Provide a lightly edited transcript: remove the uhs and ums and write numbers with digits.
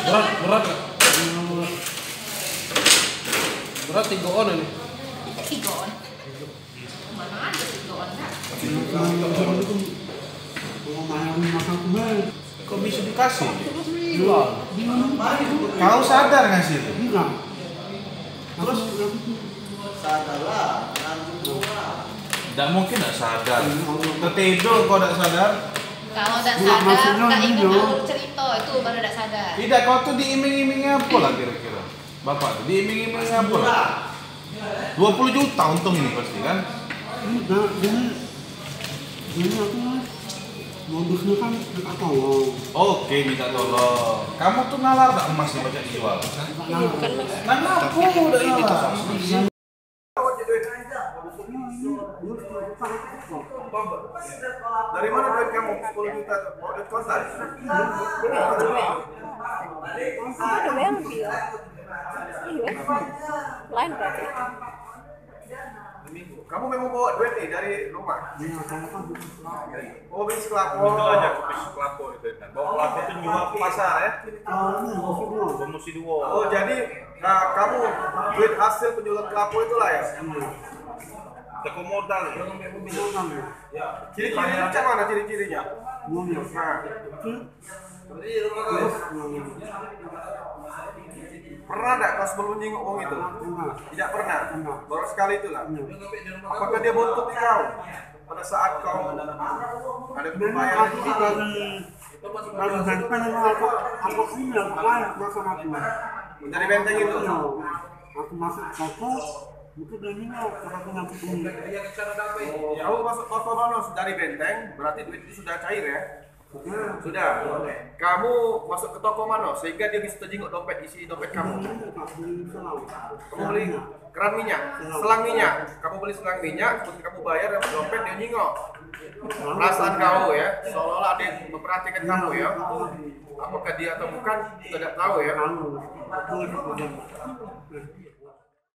Berat nggak? Berat 3 on ini. 3 on. Mana ada 3 on kan? Kok bisa dikasih? Kau sadar nggak sih itu? Enggak. Terus Sadarlah. tidak mungkin tidak sadar. Tertidur kau tidak sadar? Kalau tidak Enggak, sadar, maksudnya nggak ingat gitu. alur cerita itu baru tidak sadar. Tidak, kau tuh diiming-imingi apa lah kira-kira? Bapak tuh diiming-imingi apa lah? 20 juta untung ini pasti kan? Enggak, jadi aku modusnya kan minta tolong. Oke, minta tolong. Kamu tuh nalar tak emas nih banyak dijual? Bukan mas. Nah, aku udah nalar. Dari mana duit kamu? 10 juta tuh? Mau duit kontan? Ada yang lebih ya? Iya. Lain berarti. Kamu memang bawa duit nih dari rumah? Iya, kalau kan Oh, bis kelapa. Itu aja bis kelapa itu kan. Bawa kelapa itu jual ke pasar ya. Promosi dua. Oh, jadi kamu duit hasil penjualan kelapa itulah ya? Teko modal ya. Ciri-cirinya macam mana ciri-cirinya? Pernah enggak kau sebelum menyinggung uang itu? Tidak pernah? Baru sekali itulah? Apakah dia bontot di kau? Pada saat kau ada pembayaran di situ? Mencari benteng itu? Aku masuk toko, mungkin dia nengok, aku ngangkut ini. Kamu masuk toko bonus dari benteng, berarti duit itu sudah cair ya? Sudah. Kamu masuk ke toko mana sehingga dia bisa terjenguk dompet, isi dompet kamu? Kamu beli keran minyak, selang minyak. Kamu beli selang minyak, kemudian kamu bayar dapat dompet dia nyingok. Perasaan kamu ya, seolah-olah ada yang memperhatikan kamu ya. Apakah dia atau bukan, tidak tahu ya.